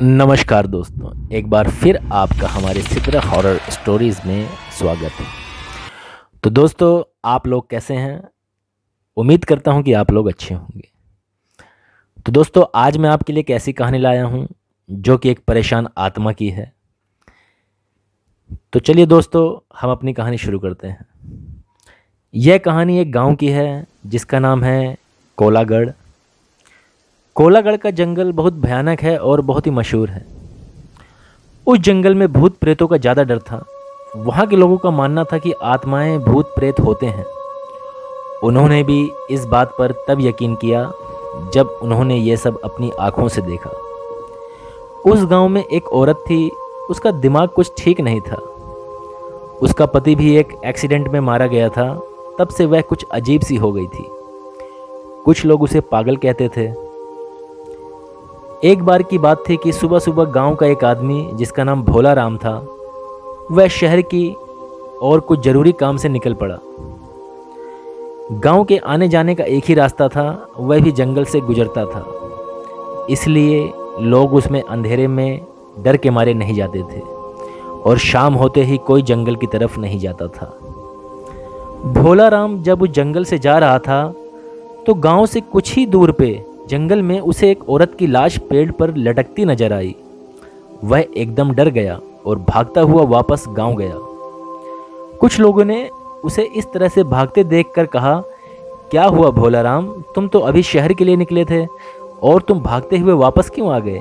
नमस्कार दोस्तों, एक बार फिर आपका हमारे सिद्र हॉरर स्टोरीज़ में स्वागत है। तो दोस्तों, आप लोग कैसे हैं? उम्मीद करता हूं कि आप लोग अच्छे होंगे। तो दोस्तों, आज मैं आपके लिए एक ऐसी कहानी लाया हूं जो कि एक परेशान आत्मा की है। तो चलिए दोस्तों, हम अपनी कहानी शुरू करते हैं। यह कहानी एक गांव की है जिसका नाम है कोलागढ़। कोलागढ़ का जंगल बहुत भयानक है और बहुत ही मशहूर है। उस जंगल में भूत प्रेतों का ज़्यादा डर था। वहाँ के लोगों का मानना था कि आत्माएं भूत प्रेत होते हैं। उन्होंने भी इस बात पर तब यकीन किया जब उन्होंने ये सब अपनी आंखों से देखा। उस गांव में एक औरत थी। उसका दिमाग कुछ ठीक नहीं था। उसका पति भी एक एक्सीडेंट में मारा गया था। तब से वह कुछ अजीब सी हो गई थी। कुछ लोग उसे पागल कहते थे। एक बार की बात थी कि सुबह सुबह गांव का एक आदमी जिसका नाम भोला राम था, वह शहर की और कुछ ज़रूरी काम से निकल पड़ा। गांव के आने जाने का एक ही रास्ता था, वह भी जंगल से गुजरता था। इसलिए लोग उसमें अंधेरे में डर के मारे नहीं जाते थे और शाम होते ही कोई जंगल की तरफ नहीं जाता था। भोला राम जब उस जंगल से जा रहा था तो गांव से कुछ ही दूर पे जंगल में उसे एक औरत की लाश पेड़ पर लटकती नजर आई। वह एकदम डर गया और भागता हुआ वापस गांव गया। कुछ लोगों ने उसे इस तरह से भागते देखकर कहा, क्या हुआ भोला राम, तुम तो अभी शहर के लिए निकले थे और तुम भागते हुए वापस क्यों आ गए?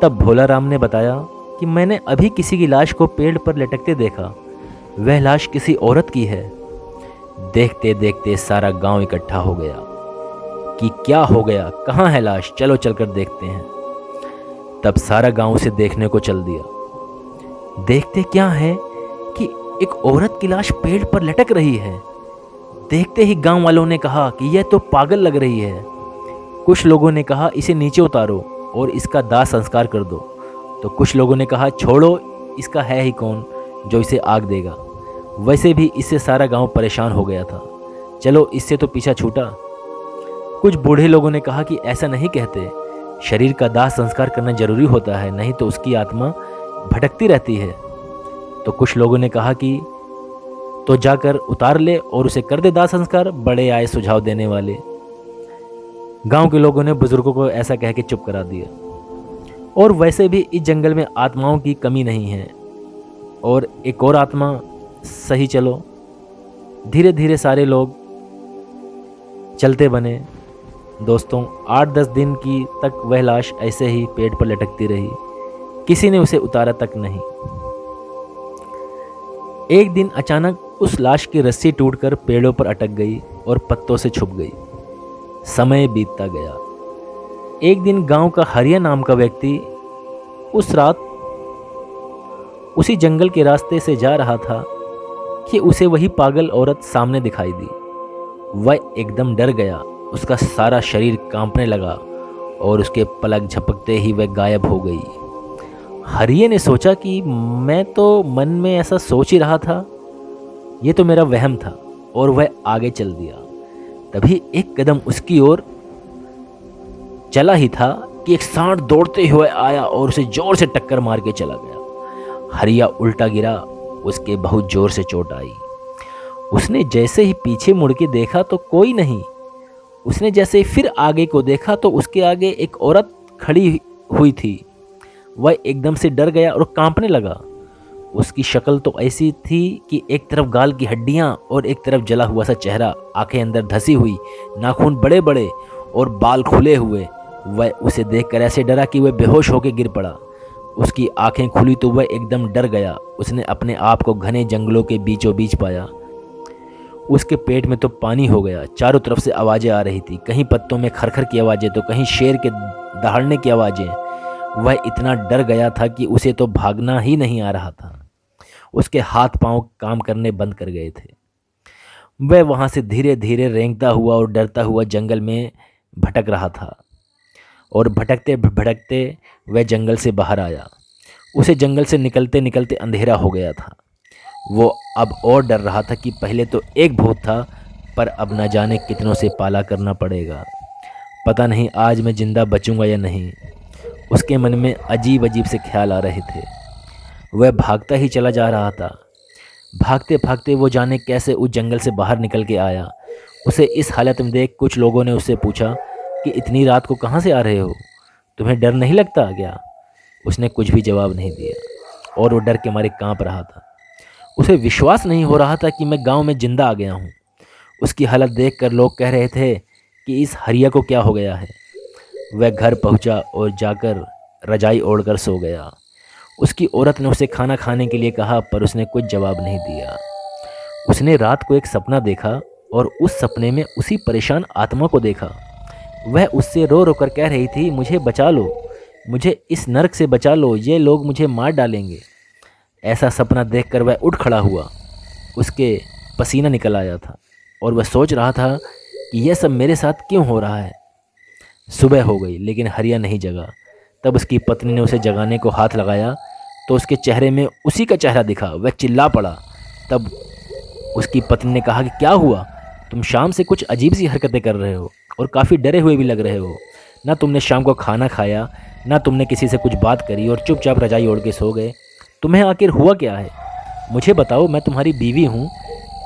तब भोला राम ने बताया कि मैंने अभी किसी की लाश को पेड़ पर लटकते देखा। वह लाश किसी औरत की है। देखते देखते सारा गांव इकट्ठा हो गया कि क्या हो गया, कहाँ है लाश, चलो चलकर देखते हैं। तब सारा गांव उसे देखने को चल दिया। देखते क्या है कि एक औरत की लाश पेड़ पर लटक रही है। देखते ही गांव वालों ने कहा कि यह तो पागल लग रही है। कुछ लोगों ने कहा इसे नीचे उतारो और इसका दाह संस्कार कर दो। तो कुछ लोगों ने कहा छोड़ो, इसका है ही कौन जो इसे आग देगा। वैसे भी इससे सारा गांव परेशान हो गया था, चलो इससे तो पीछा छूटा। कुछ बूढ़े लोगों ने कहा कि ऐसा नहीं कहते, शरीर का दाह संस्कार करना जरूरी होता है, नहीं तो उसकी आत्मा भटकती रहती है। तो कुछ लोगों ने कहा कि तो जाकर उतार ले और उसे कर दे दाह संस्कार। बड़े आए सुझाव देने वाले। गांव के लोगों ने बुजुर्गों को ऐसा कह के चुप करा दिया। और वैसे भी इस जंगल में आत्माओं की कमी नहीं है। और एक और आत्मा सही चलो। धीरे धीरे सारे लोग चलते बने। दोस्तों, 8-10 दिन की तक वह लाश ऐसे ही पेड़ पर लटकती रही। किसी ने उसे उतारा तक नहीं। एक दिन अचानक उस लाश की रस्सी टूटकर पेड़ों पर अटक गई और पत्तों से छुप गई। समय बीतता गया। एक दिन गांव का हरिया नाम का व्यक्ति उस रात उसी जंगल के रास्ते से जा रहा था कि उसे वही पागल औरत सामने दिखाई दी। वह एकदम डर गया। उसका सारा शरीर कांपने लगा और उसके पलक झपकते ही वह गायब हो गई। हरिये ने सोचा कि मैं तो मन में ऐसा सोच ही रहा था, ये तो मेरा वहम था, और वह आगे चल दिया। तभी एक कदम उसकी ओर चला ही था कि एक सांड दौड़ते हुए आया और उसे जोर से टक्कर मार के चला गया। हरिया उल्टा गिरा, उसके बहुत जोर से चोट आई। उसने जैसे ही पीछे मुड़ के देखा तो कोई नहीं। उसने जैसे ही फिर आगे को देखा तो उसके आगे एक औरत खड़ी हुई थी। वह एकदम से डर गया और कांपने लगा। उसकी शक्ल तो ऐसी थी कि एक तरफ गाल की हड्डियां और एक तरफ जला हुआ सा चेहरा, आंखें अंदर धसी हुई, नाखून बड़े बड़े और बाल खुले हुए। वह उसे देखकर ऐसे डरा कि वह बेहोश होकर गिर पड़ा। उसकी आंखें खुली तो वह एकदम डर गया। उसने अपने आप को घने जंगलों के बीचों बीच पाया। उसके पेट में तो पानी हो गया। चारों तरफ से आवाज़ें आ रही थी, कहीं पत्तों में खरखर की आवाज़ें तो कहीं शेर के दहाड़ने की आवाज़ें। वह इतना डर गया था कि उसे तो भागना ही नहीं आ रहा था। उसके हाथ पांव काम करने बंद कर गए थे। वह वहाँ से धीरे धीरे रेंगता हुआ और डरता हुआ जंगल में भटक रहा था। और भटकते भटकते वह जंगल से बाहर आया। उसे जंगल से निकलते निकलते अंधेरा हो गया था। वो अब और डर रहा था कि पहले तो एक भूत था, पर अब न जाने कितनों से पाला करना पड़ेगा। पता नहीं आज मैं जिंदा बचूंगा या नहीं। उसके मन में अजीब अजीब से ख्याल आ रहे थे। वह भागता ही चला जा रहा था। भागते भागते वो जाने कैसे उस जंगल से बाहर निकल के आया। उसे इस हालत में देख कुछ लोगों ने उससे पूछा कि इतनी रात को कहाँ से आ रहे हो, तुम्हें डर नहीं लगता क्या? उसने कुछ भी जवाब नहीं दिया और वो डर के मारे कांप रहा था। उसे विश्वास नहीं हो रहा था कि मैं गांव में जिंदा आ गया हूँ। उसकी हालत देखकर लोग कह रहे थे कि इस हरिया को क्या हो गया है। वह घर पहुंचा और जाकर रजाई ओढ़कर सो गया। उसकी औरत ने उसे खाना खाने के लिए कहा, पर उसने कुछ जवाब नहीं दिया। उसने रात को एक सपना देखा और उस सपने में उसी परेशान आत्मा को देखा। वह उससे रो रो कर कह रही थी, मुझे बचा लो, मुझे इस नरक से बचा लो, ये लोग मुझे मार डालेंगे। ऐसा सपना देखकर वह उठ खड़ा हुआ। उसके पसीना निकल आया था और वह सोच रहा था कि यह सब मेरे साथ क्यों हो रहा है। सुबह हो गई लेकिन हरिया नहीं जगा। तब उसकी पत्नी ने उसे जगाने को हाथ लगाया तो उसके चेहरे में उसी का चेहरा दिखा। वह चिल्ला पड़ा। तब उसकी पत्नी ने कहा कि क्या हुआ, तुम शाम से कुछ अजीब सी हरकतें कर रहे हो और काफ़ी डरे हुए भी लग रहे हो। ना तुमने शाम को खाना खाया, ना तुमने किसी से कुछ बात करी और चुपचाप रजाई ओढ़ के सो गए। तुम्हें आखिर हुआ क्या है, मुझे बताओ, मैं तुम्हारी बीवी हूँ।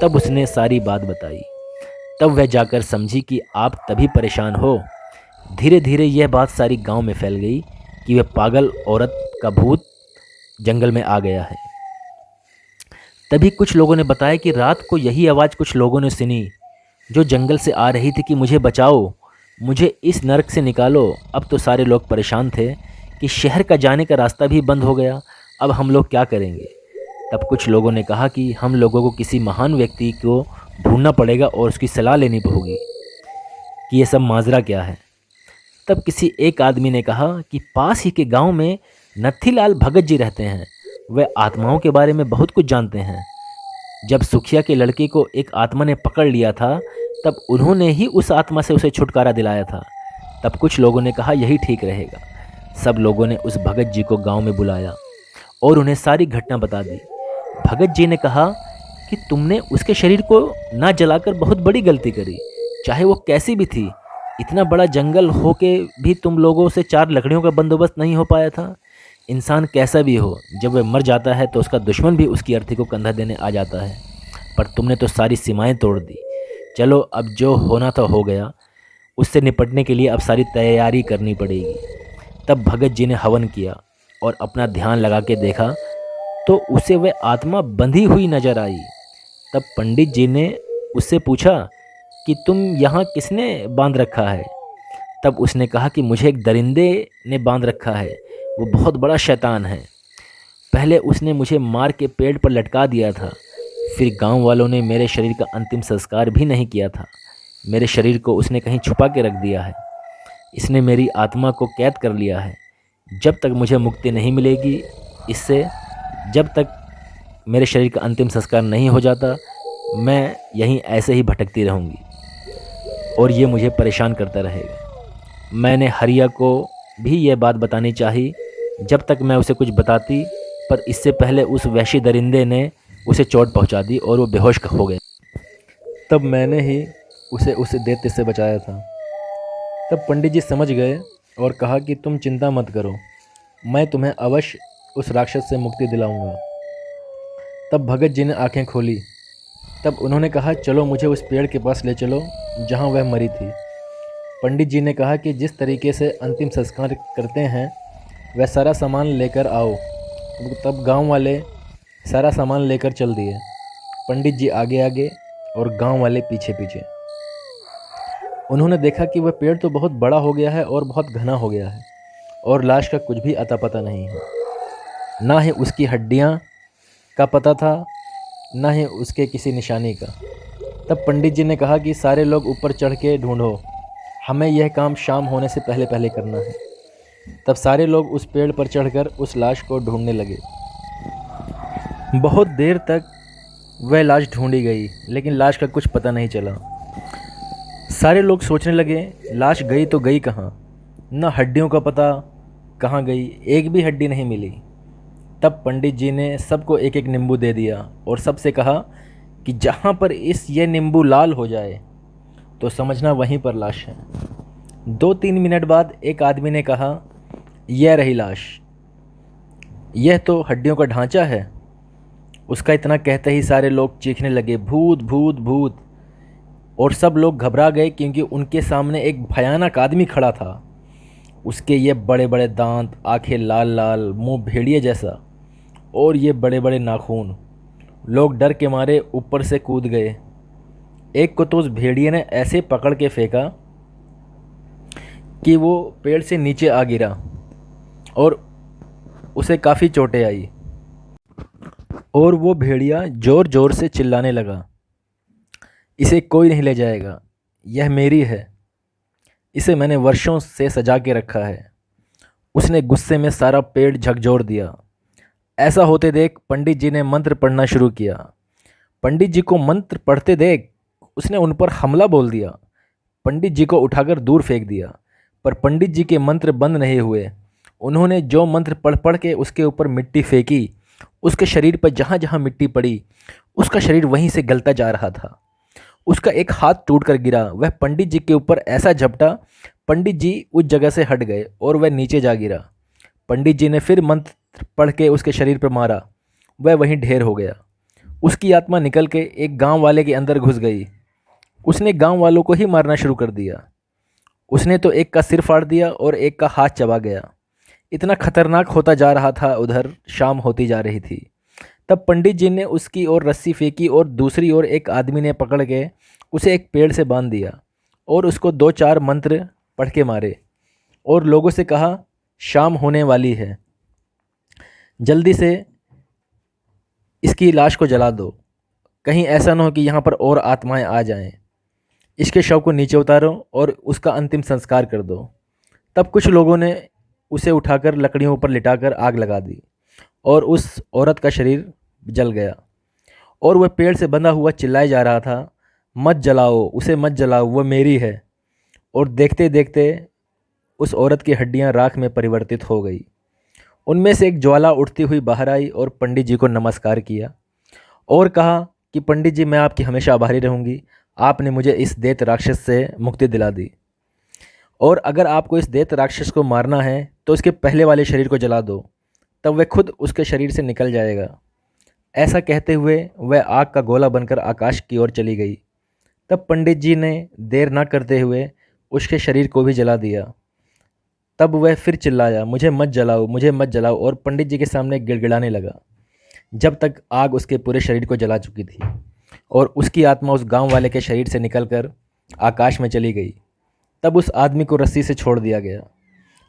तब उसने सारी बात बताई। तब वह जाकर समझी कि आप तभी परेशान हो। धीरे धीरे यह बात सारी गांव में फैल गई कि वह पागल औरत का भूत जंगल में आ गया है। तभी कुछ लोगों ने बताया कि रात को यही आवाज़ कुछ लोगों ने सुनी जो जंगल से आ रही थी कि मुझे बचाओ, मुझे इस नरक से निकालो। अब तो सारे लोग परेशान थे कि शहर का जाने का रास्ता भी बंद हो गया, अब हम लोग क्या करेंगे। तब कुछ लोगों ने कहा कि हम लोगों को किसी महान व्यक्ति को ढूंढना पड़ेगा और उसकी सलाह लेनी होगी कि ये सब माजरा क्या है। तब किसी एक आदमी ने कहा कि पास ही के गांव में नत्थीलाल भगत जी रहते हैं, वे आत्माओं के बारे में बहुत कुछ जानते हैं। जब सुखिया के लड़के को एक आत्मा ने पकड़ लिया था तब उन्होंने ही उस आत्मा से उसे छुटकारा दिलाया था। तब कुछ लोगों ने कहा यही ठीक रहेगा। सब लोगों ने उस भगत जी को गांव में बुलाया और उन्हें सारी घटना बता दी। भगत जी ने कहा कि तुमने उसके शरीर को ना जलाकर बहुत बड़ी गलती करी, चाहे वो कैसी भी थी। इतना बड़ा जंगल हो के भी तुम लोगों से 4 लकड़ियों का बंदोबस्त नहीं हो पाया था। इंसान कैसा भी हो, जब वह मर जाता है तो उसका दुश्मन भी उसकी अर्थी को कंधा देने आ जाता है, पर तुमने तो सारी सीमाएं तोड़ दी। चलो अब जो होना था हो गया, उससे निपटने के लिए अब सारी तैयारी करनी पड़ेगी। तब भगत जी ने हवन किया और अपना ध्यान लगा के देखा तो उसे वह आत्मा बंधी हुई नजर आई। तब पंडित जी ने उससे पूछा कि तुम यहाँ किसने बांध रखा है। तब उसने कहा कि मुझे एक दरिंदे ने बांध रखा है, वो बहुत बड़ा शैतान है। पहले उसने मुझे मार के पेड़ पर लटका दिया था, फिर गांव वालों ने मेरे शरीर का अंतिम संस्कार भी नहीं किया था। मेरे शरीर को उसने कहीं छुपा के रख दिया है। इसने मेरी आत्मा को कैद कर लिया है। जब तक मुझे मुक्ति नहीं मिलेगी इससे, जब तक मेरे शरीर का अंतिम संस्कार नहीं हो जाता, मैं यहीं ऐसे ही भटकती रहूँगी और ये मुझे परेशान करता रहेगा। मैंने हरिया को भी यह बात बतानी चाहिए जब तक मैं उसे कुछ बताती, पर इससे पहले उस वहशी दरिंदे ने उसे चोट पहुंचा दी और वो बेहोश हो गया। तब मैंने ही उसे दैत्य से बचाया था। तब पंडित जी समझ गए और कहा कि तुम चिंता मत करो, मैं तुम्हें अवश्य उस राक्षस से मुक्ति दिलाऊंगा। तब भगत जी ने आंखें खोली। तब उन्होंने कहा चलो मुझे उस पेड़ के पास ले चलो जहाँ वह मरी थी। पंडित जी ने कहा कि जिस तरीके से अंतिम संस्कार करते हैं वह सारा सामान लेकर आओ। तब गांव वाले सारा सामान लेकर चल दिए। पंडित जी आगे आगे और गांव वाले पीछे पीछे। उन्होंने देखा कि वह पेड़ तो बहुत बड़ा हो गया है और बहुत घना हो गया है और लाश का कुछ भी अता पता नहीं है। ना ही उसकी हड्डियां का पता था, ना ही उसके किसी निशानी का। तब पंडित जी ने कहा कि सारे लोग ऊपर चढ़ के ढूंढो, हमें यह काम शाम होने से पहले पहले करना है। तब सारे लोग उस पेड़ पर चढ़कर उस लाश को ढूंढने लगे। बहुत देर तक वह लाश ढूंढी गई लेकिन लाश का कुछ पता नहीं चला। सारे लोग सोचने लगे लाश गई तो गई कहाँ, न हड्डियों का पता कहाँ गई, एक भी हड्डी नहीं मिली। तब पंडित जी ने सबको एक एक नींबू दे दिया और सबसे कहा कि जहाँ पर ये नींबू लाल हो जाए तो समझना वहीं पर लाश है। 2-3 मिनट बाद एक आदमी ने कहा यह रही लाश, यह तो हड्डियों का ढांचा है। उसका इतना कहते ही सारे लोग चीखने लगे, भूत भूत भूत। और सब लोग घबरा गए क्योंकि उनके सामने एक भयानक आदमी खड़ा था। उसके ये बड़े बड़े दांत, आंखें लाल लाल, मुंह भेड़िए जैसा और ये बड़े बड़े नाखून। लोग डर के मारे ऊपर से कूद गए। एक को तो उस भेड़िए ने ऐसे पकड़ के फेंका कि वो पेड़ से नीचे आ गिरा और उसे काफ़ी चोटें आई। और वो भेड़िया ज़ोर ज़ोर से चिल्लाने लगा, इसे कोई नहीं ले जाएगा, यह मेरी है, इसे मैंने वर्षों से सजा के रखा है। उसने गुस्से में सारा पेड़ झकझोर दिया। ऐसा होते देख पंडित जी ने मंत्र पढ़ना शुरू किया। पंडित जी को मंत्र पढ़ते देख उसने उन पर हमला बोल दिया। पंडित जी को उठाकर दूर फेंक दिया, पर पंडित जी के मंत्र बंद नहीं हुए। उन्होंने जो मंत्र पढ़ पढ़ के उसके ऊपर मिट्टी फेंकी, उसके शरीर पर जहाँ जहाँ मिट्टी पड़ी उसका शरीर वहीं से गलता जा रहा था। उसका एक हाथ टूटकर गिरा। वह पंडित जी के ऊपर ऐसा झपटा, पंडित जी उस जगह से हट गए और वह नीचे जा गिरा। पंडित जी ने फिर मंत्र पढ़ के उसके शरीर पर मारा, वह वहीं ढेर हो गया। उसकी आत्मा निकल के एक गांव वाले के अंदर घुस गई। उसने गांव वालों को ही मारना शुरू कर दिया। उसने तो एक का सिर फाड़ दिया और एक का हाथ चबा गया। इतना खतरनाक होता जा रहा था। उधर शाम होती जा रही थी। तब पंडित जी ने उसकी ओर रस्सी फेंकी और दूसरी ओर एक आदमी ने पकड़ के उसे एक पेड़ से बांध दिया और उसको 2-4 मंत्र पढ़ के मारे और लोगों से कहा, शाम होने वाली है, जल्दी से इसकी लाश को जला दो, कहीं ऐसा ना हो कि यहाँ पर और आत्माएं आ जाएं। इसके शव को नीचे उतारो और उसका अंतिम संस्कार कर दो। तब कुछ लोगों ने उसे उठाकर लकड़ियों पर लिटाकर आग लगा दी और उस औरत का शरीर जल गया। और वह पेड़ से बंधा हुआ चिल्लाए जा रहा था, मत जलाओ उसे, मत जलाओ, वह मेरी है। और देखते देखते उस औरत की हड्डियां राख में परिवर्तित हो गई। उनमें से एक ज्वाला उठती हुई बाहर आई और पंडित जी को नमस्कार किया और कहा कि पंडित जी, मैं आपकी हमेशा आभारी रहूँगी, आपने मुझे इस दैत्य राक्षस से मुक्ति दिला दी। और अगर आपको इस दैत्य राक्षस को मारना है तो उसके पहले वाले शरीर को जला दो, तब वह खुद उसके शरीर से निकल जाएगा। ऐसा कहते हुए वह आग का गोला बनकर आकाश की ओर चली गई। तब पंडित जी ने देर न करते हुए उसके शरीर को भी जला दिया। तब वह फिर चिल्लाया, मुझे मत जलाओ, मुझे मत जलाओ, और पंडित जी के सामने गिड़गिड़ाने लगा जब तक आग उसके पूरे शरीर को जला चुकी थी। और उसकी आत्मा उस गांव वाले के शरीर से निकलकर आकाश में चली गई। तब उस आदमी को रस्सी से छोड़ दिया गया।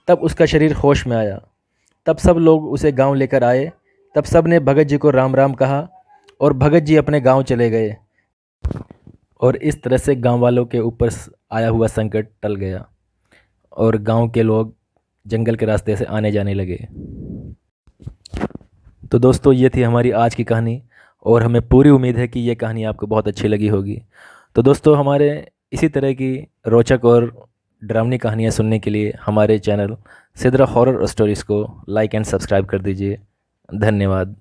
तब उसका शरीर होश में आया। तब सब लोग उसे गांव लेकर आए। तब सब ने भगत जी को राम राम कहा और भगत जी अपने गांव चले गए। और इस तरह से गांव वालों के ऊपर आया हुआ संकट टल गया और गांव के लोग जंगल के रास्ते से आने जाने लगे। तो दोस्तों, ये थी हमारी आज की कहानी और हमें पूरी उम्मीद है कि ये कहानी आपको बहुत अच्छी लगी होगी। तो दोस्तों, हमारे इसी तरह की रोचक और डरावनी कहानियाँ सुनने के लिए हमारे चैनल सिद्रा हॉरर स्टोरीज़ को लाइक एंड सब्सक्राइब कर दीजिए। धन्यवाद।